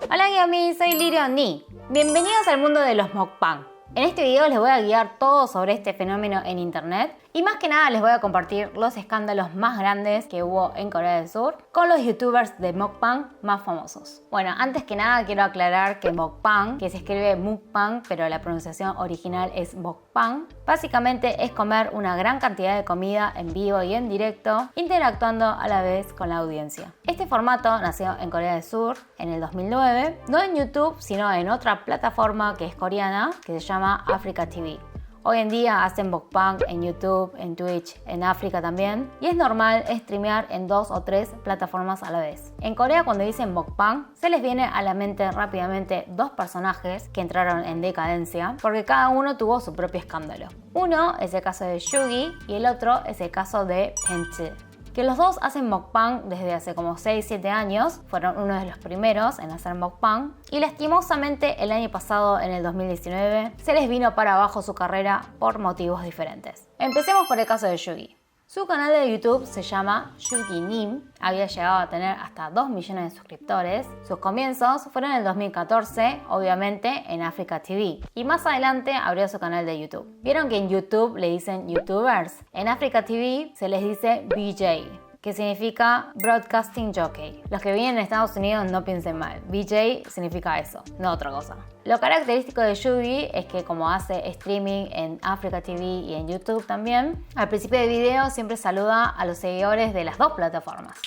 Hola Yami, soy Lirio Ni. Bienvenidos al mundo de los mukbang. En este video les voy a guiar todo sobre este fenómeno en internet y más que nada les voy a compartir los escándalos más grandes que hubo en Corea del Sur con los youtubers de mukbang más famosos. Bueno, antes que nada quiero aclarar que mukbang, que se escribe mukbang pero la pronunciación original es mukbang, básicamente es comer una gran cantidad de comida en vivo y en directo, interactuando a la vez con la audiencia. Este formato nació en Corea del Sur en el 2009, no en YouTube sino en otra plataforma que es coreana que se llama Africa TV. Hoy en día hacen mukbang en YouTube, en Twitch, en África también. Y es normal streamear en 2 o 3 plataformas a la vez. En Corea cuando dicen mukbang, se les viene a la mente rápidamente dos personajes que entraron en decadencia porque cada uno tuvo su propio escándalo. Uno es el caso de Sugi y el otro es el caso de Pentz, que los dos hacen mukbang desde hace como 6-7 años, fueron uno de los primeros en hacer mukbang y lastimosamente el año pasado, en el 2019, se les vino para abajo su carrera por motivos diferentes. Empecemos por el caso de Sugi. Su canal de YouTube se llama Sugi Nim, había llegado a tener hasta 2 millones de suscriptores. Sus comienzos fueron en el 2014, obviamente en Africa TV, y más adelante abrió su canal de YouTube. ¿Vieron que en YouTube le dicen YouTubers? En Africa TV se les dice BJ, que significa Broadcasting Jockey. Los que viven en Estados Unidos no piensen mal, BJ significa eso, no otra cosa. Lo característico de Sugi es que como hace streaming en Africa TV y en YouTube también, al principio del video siempre saluda a los seguidores de las dos plataformas.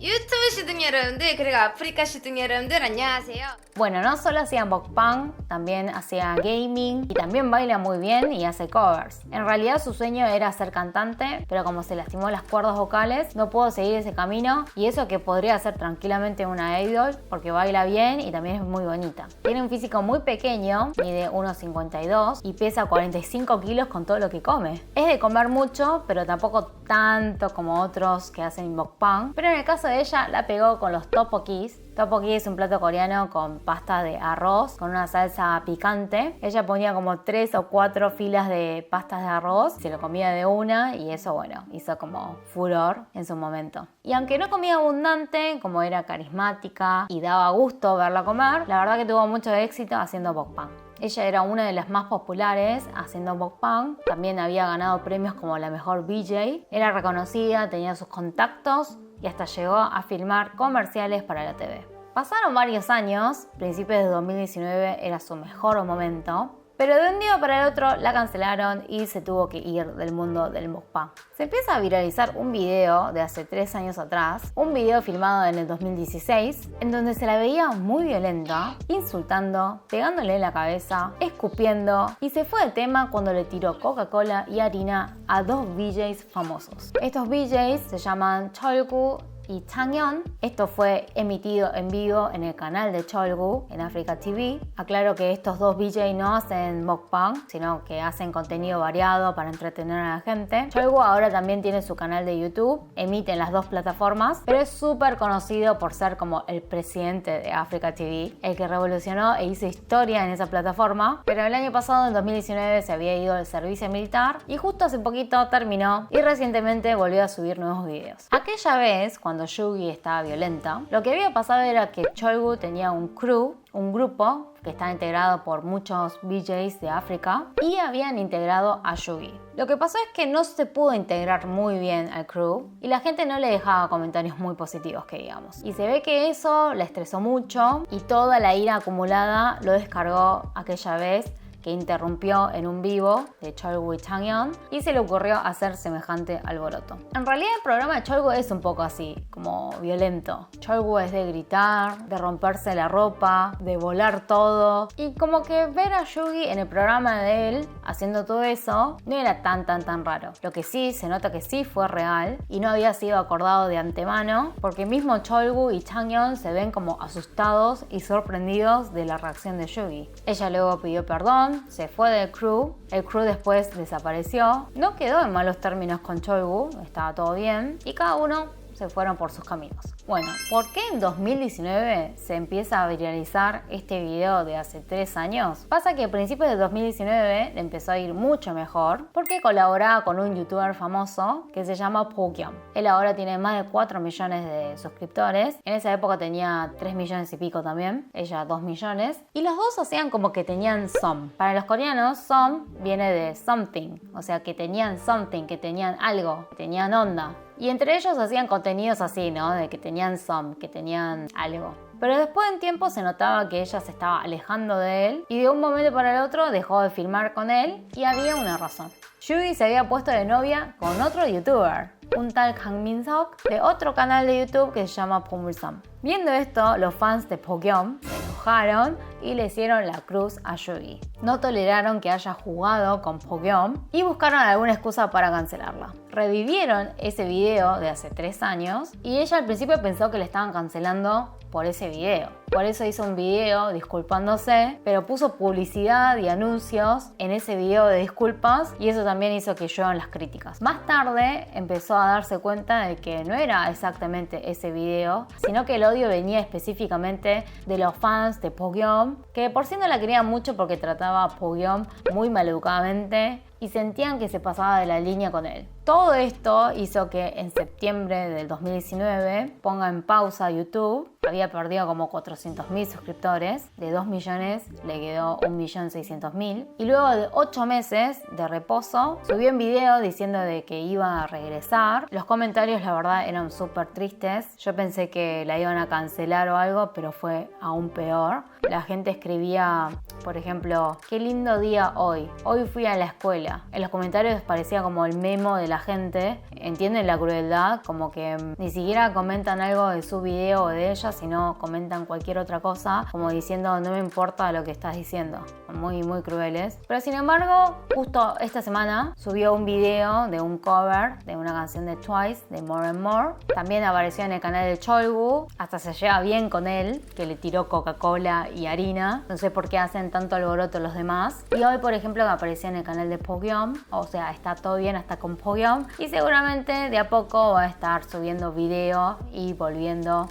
유튜브 시청 여러분들 그리고 아프리카 시청 여러분들 안녕하세요. Bueno, no solo hacía mukbang, también hacía gaming y también baila muy bien y hace covers. En realidad su sueño era ser cantante, pero como se lastimó las cuerdas vocales, no pudo seguir ese camino y eso que podría ser tranquilamente una idol porque baila bien y también es muy bonita. Tiene un físico muy pequeño, mide 1,52 y pesa 45 kilos con todo lo que come. Es de comer mucho, pero tampoco tanto como otros que hacen mukbang, pero en el caso de ella la pegó con los tteokbokkis. Tteokbokki es un plato coreano con pasta de arroz, con una salsa picante. Ella ponía como 3 o 4 filas de pastas de arroz, se lo comía de una y eso, bueno, hizo como furor en su momento. Y aunque no comía abundante, como era carismática y daba gusto verla comer, la verdad que tuvo mucho éxito haciendo mukbang. Ella era una de las más populares haciendo mukbang, también había ganado premios como la mejor VJ, era reconocida, tenía sus contactos y hasta llegó a filmar comerciales para la TV. Pasaron varios años, principios de 2019 era su mejor momento, pero de un día para el otro la cancelaron y se tuvo que ir del mundo del mukbang. Se empieza a viralizar un video de hace 3 años atrás, un video filmado en el 2016, en donde se la veía muy violenta, insultando, pegándole en la cabeza, escupiendo y se fue de tema cuando le tiró Coca-Cola y harina a 2 VJs famosos. Estos VJs se llaman Cholgu y Changyeon. Esto fue emitido en vivo en el canal de Cholgu en Africa TV. Aclaro que estos dos VJ no hacen mukbang, sino que hacen contenido variado para entretener a la gente. Cholgu ahora también tiene su canal de YouTube, emite en las dos plataformas, pero es súper conocido por ser como el presidente de Africa TV, el que revolucionó e hizo historia en esa plataforma. Pero el año pasado, en 2019, se había ido al servicio militar y justo hace poquito terminó y recientemente volvió a subir nuevos videos. Aquella vez, cuando Sugi estaba violenta, lo que había pasado era que Cholgu tenía un crew, un grupo que estaba integrado por muchos VJs de África y habían integrado a Sugi. Lo que pasó es que no se pudo integrar muy bien al crew y la gente no le dejaba comentarios muy positivos, que digamos. Y se ve que eso la estresó mucho y toda la ira acumulada lo descargó aquella vez que interrumpió en un vivo de Cholgu y Changyeon y se le ocurrió hacer semejante alboroto. En realidad el programa de Cholgu es un poco así, como violento. Cholgu es de gritar, de romperse la ropa, de volar todo y como que ver a Sugi en el programa de él haciendo todo eso no era tan raro. Lo que sí se nota que sí fue real y no había sido acordado de antemano porque mismo Cholgu y Changyeon se ven como asustados y sorprendidos de la reacción de Sugi. Ella luego pidió perdón, se fue del crew, el crew después desapareció, no quedó en malos términos con Cholgu, estaba todo bien y cada uno se fueron por sus caminos. Bueno, ¿por qué en 2019 se empieza a viralizar este video de hace 3 años? Pasa que a principios de 2019 le empezó a ir mucho mejor porque colaboraba con un youtuber famoso que se llama Pokyeom. Él ahora tiene más de 4 millones de suscriptores. En esa época tenía 3 millones y pico también, ella 2 millones. Y los dos hacían como que tenían som. Para los coreanos, som viene de something, o sea que tenían something, que tenían algo, que tenían onda. Y entre ellos hacían contenidos así, ¿no? De que tenían som, que tenían algo. Pero después en tiempo se notaba que ella se estaba alejando de él y de un momento para el otro dejó de filmar con él y había una razón. Yugi se había puesto de novia con otro youtuber, un tal Kang Min-seok de otro canal de YouTube que se llama Pumulsam. Viendo esto, los fans de Pokyeom se enojaron y le hicieron la cruz a Yugi. No toleraron que haya jugado con Pokyeom y buscaron alguna excusa para cancelarla. Revivieron ese video de hace 3 años y ella al principio pensó que le estaban cancelando por ese video. Por eso hizo un video disculpándose, pero puso publicidad y anuncios en ese video de disculpas y eso también hizo que lluevan las críticas. Más tarde empezó a darse cuenta de que no era exactamente ese video, sino que el odio venía específicamente de los fans de Pokyeom, que por sí no la querían mucho porque trataba a Pokyeom muy maleducadamente y sentían que se pasaba de la línea con él. Todo esto hizo que en septiembre del 2019 ponga en pausa YouTube. Había perdido como 400.000 suscriptores. De 2 millones le quedó 1.600.000. Y luego de 8 meses de reposo, subió un video diciendo de que iba a regresar. Los comentarios la verdad eran súper tristes. Yo pensé que la iban a cancelar o algo, pero fue aún peor. La gente escribía, por ejemplo, qué lindo día hoy. Hoy fui a la escuela. En los comentarios parecía como el memo de la gente. Entienden la crueldad, como que ni siquiera comentan algo de su video o de ella, sino comentan cualquier otra cosa, como diciendo no me importa lo que estás diciendo. Muy, muy crueles. Pero sin embargo, justo esta semana subió un video de un cover de una canción de Twice, de More and More. También apareció en el canal de Cholgu. Hasta se lleva bien con él, que le tiró Coca-Cola y harina. No sé por qué hacen tanto alboroto los demás. Y hoy, por ejemplo, apareció en el canal de Pokyeom. O sea, está todo bien hasta con Pokyeom. Y seguramente de a poco va a estar subiendo video y volviendo,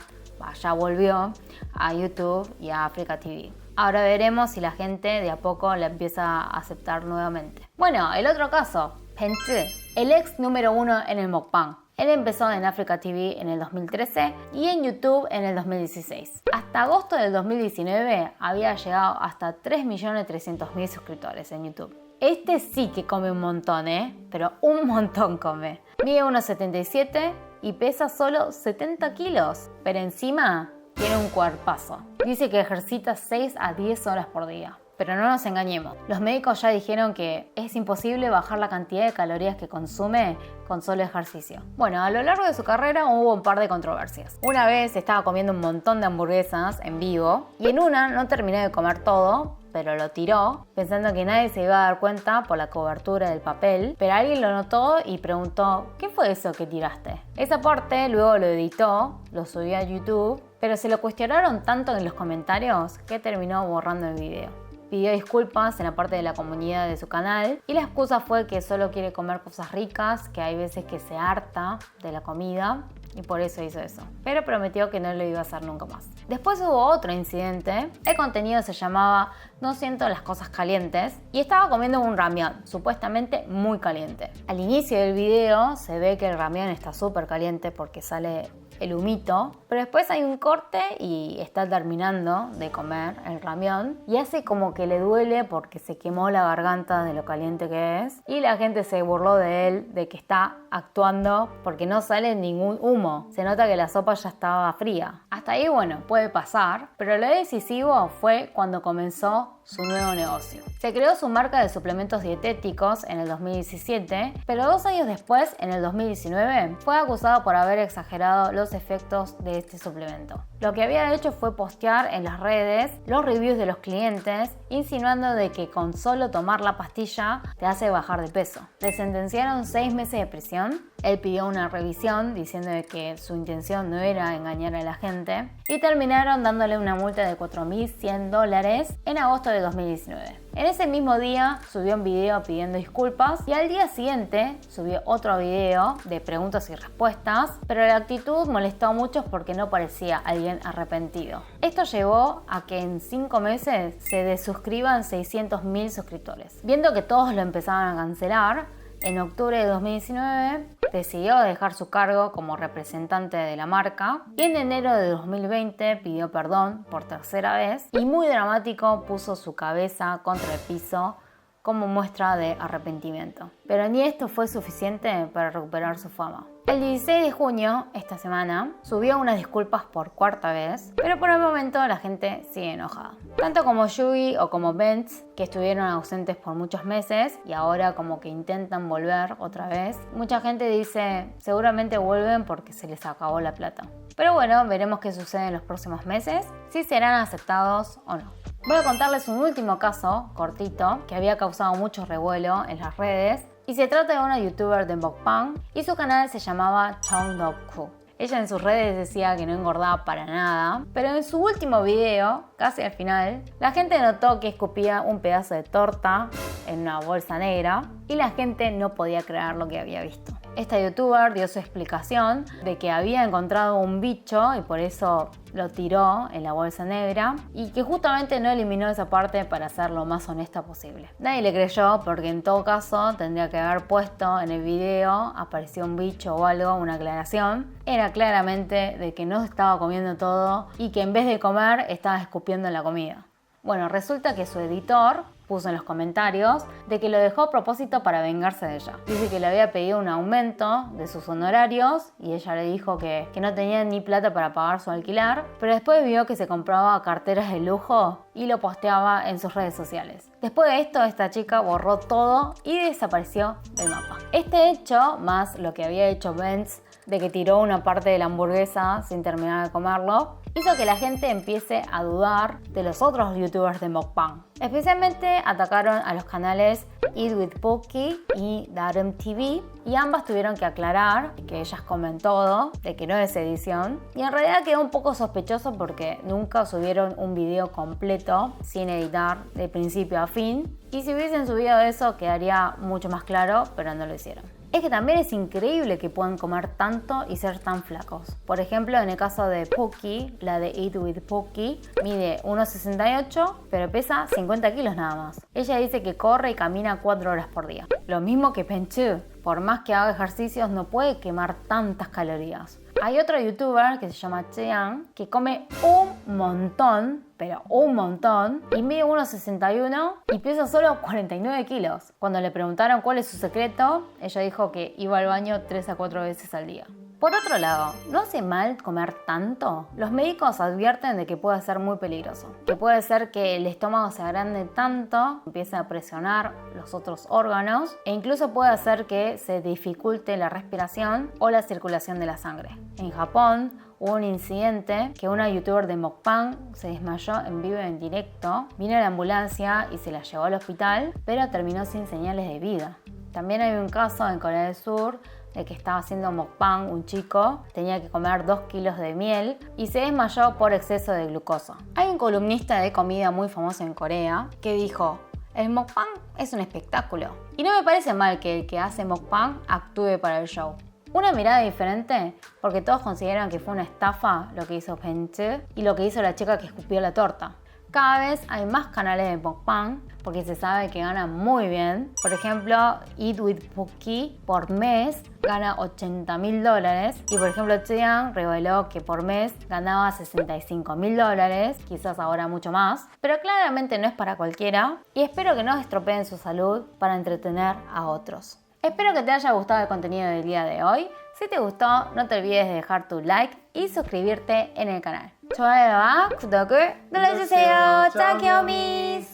ya volvió a YouTube y a Africa TV. Ahora veremos si la gente de a poco la empieza a aceptar nuevamente. Bueno, el otro caso, Pentzi, el ex número 1 en el mukbang. Él empezó en Africa TV en el 2013 y en YouTube en el 2016. Hasta agosto del 2019 había llegado hasta 3.300.000 suscriptores en YouTube. Este sí que come un montón, pero un montón come. Mide 1,77 y pesa solo 70 kilos, pero encima tiene un cuerpazo. Dice que ejercita 6 a 10 horas por día. Pero no nos engañemos, los médicos ya dijeron que es imposible bajar la cantidad de calorías que consume con solo ejercicio. Bueno, a lo largo de su carrera hubo un par de controversias. Una vez estaba comiendo un montón de hamburguesas en vivo y en una no terminó de comer todo, pero lo tiró, pensando que nadie se iba a dar cuenta por la cobertura del papel, pero alguien lo notó y preguntó, ¿qué fue eso que tiraste? Esa parte luego lo editó, lo subió a YouTube, pero se lo cuestionaron tanto en los comentarios que terminó borrando el video. Pidió disculpas en la parte de la comunidad de su canal y la excusa fue que solo quiere comer cosas ricas, que hay veces que se harta de la comida y por eso hizo eso. Pero prometió que no lo iba a hacer nunca más. Después hubo otro incidente. El contenido se llamaba No siento las cosas calientes y estaba comiendo un ramyun, supuestamente muy caliente. Al inicio del video se ve que el ramyun está súper caliente porque sale el humito, pero después hay un corte y está terminando de comer el ramyun y hace como que le duele porque se quemó la garganta de lo caliente que es y la gente se burló de él, de que está actuando porque no sale ningún humo, se nota que la sopa ya estaba fría. Hasta ahí bueno, puede pasar, pero lo decisivo fue cuando comenzó su nuevo negocio. Se creó su marca de suplementos dietéticos en el 2017, pero 2 años después, en el 2019, fue acusado por haber exagerado los efectos de este suplemento. Lo que había hecho fue postear en las redes los reviews de los clientes, insinuando de que con solo tomar la pastilla te hace bajar de peso. Le sentenciaron 6 meses de prisión Él pidió una revisión diciendo que su intención no era engañar a la gente y terminaron dándole una multa de $4.100 en agosto de 2019. En ese mismo día subió un video pidiendo disculpas y al día siguiente subió otro video de preguntas y respuestas, pero la actitud molestó a muchos porque no parecía alguien arrepentido. Esto llevó a que en 5 meses se desuscriban 600.000 suscriptores. Viendo que todos lo empezaban a cancelar, en octubre de 2019 decidió dejar su cargo como representante de la marca y en enero de 2020 pidió perdón por tercera vez y muy dramático puso su cabeza contra el piso como muestra de arrepentimiento. Pero ni esto fue suficiente para recuperar su fama. El 16 de junio, esta semana, subió unas disculpas por cuarta vez, pero por el momento la gente sigue enojada. Tanto como Yugi o como Benz, que estuvieron ausentes por muchos meses y ahora como que intentan volver otra vez. Mucha gente dice, seguramente vuelven porque se les acabó la plata. Pero bueno, veremos qué sucede en los próximos meses, si serán aceptados o no. Voy a contarles un último caso, cortito, que había causado mucho revuelo en las redes. Y se trata de una youtuber de mukbang y su canal se llamaba Chongdokku. Ella en sus redes decía que no engordaba para nada, pero en su último video, casi al final, la gente notó que escupía un pedazo de torta en una bolsa negra y la gente no podía creer lo que había visto. Esta youtuber dio su explicación de que había encontrado un bicho y por eso lo tiró en la bolsa negra y que justamente no eliminó esa parte para ser lo más honesta posible. Nadie le creyó porque en todo caso tendría que haber puesto en el video, apareció un bicho o algo, una aclaración. Era claramente de que no estaba comiendo todo y que en vez de comer estaba escupiendo en la comida. Bueno, resulta que su editor puso en los comentarios de que lo dejó a propósito para vengarse de ella. Dice que le había pedido un aumento de sus honorarios y ella le dijo que no tenía ni plata para pagar su alquiler, pero después vio que se compraba carteras de lujo y lo posteaba en sus redes sociales. Después de esto, esta chica borró todo y desapareció del mapa. Este hecho, más lo que había hecho Benz de que tiró una parte de la hamburguesa sin terminar de comerlo, hizo que la gente empiece a dudar de los otros youtubers de mukbang. Especialmente atacaron a los canales Eat with Pookie y Darum TV y ambas tuvieron que aclarar que ellas comen todo, de que no es edición. Y en realidad quedó un poco sospechoso porque nunca subieron un video completo sin editar de principio a fin. Y si hubiesen subido eso quedaría mucho más claro, pero no lo hicieron. Es que también es increíble que puedan comer tanto y ser tan flacos. Por ejemplo, en el caso de Pookie, la de Eat with Pookie, mide 1,68 pero pesa 50 kilos nada más. Ella dice que corre y camina 4 horas por día. Lo mismo que Penchu, por más que haga ejercicios no puede quemar tantas calorías. Hay otro youtuber que se llama Cheang que come un montón, pero un montón, y mide 1,61 y pesa solo 49 kilos. Cuando le preguntaron cuál es su secreto, ella dijo que iba al baño 3 a 4 veces al día. Por otro lado, ¿no hace mal comer tanto? Los médicos advierten de que puede ser muy peligroso, que puede ser que el estómago se agrande tanto, empiece a presionar los otros órganos e incluso puede hacer que se dificulte la respiración o la circulación de la sangre. En Japón hubo un incidente que una youtuber de mukbang se desmayó en vivo y en directo, vino la ambulancia y se la llevó al hospital, pero terminó sin señales de vida. También hay un caso en Corea del Sur de que estaba haciendo mukbang un chico, tenía que comer 2 kilos de miel y se desmayó por exceso de glucosa. Hay un columnista de comida muy famoso en Corea que dijo: el mukbang es un espectáculo. Y no me parece mal que el que hace mukbang actúe para el show. Una mirada diferente porque todos consideran que fue una estafa lo que hizo Penchu y lo que hizo la chica que escupió la torta. Cada vez hay más canales de mukbang porque se sabe que ganan muy bien. Por ejemplo, Eat with Pookie por mes gana $80.000 y por ejemplo Cheang reveló que por mes ganaba $65.000, quizás ahora mucho más, pero claramente no es para cualquiera y espero que no estropeen su salud para entretener a otros. Espero que te haya gustado el contenido del día de hoy. Si te gustó, no te olvides de dejar tu like y suscribirte en el canal. 좋아요와 구독을 눌러주세요. 짝이오미스.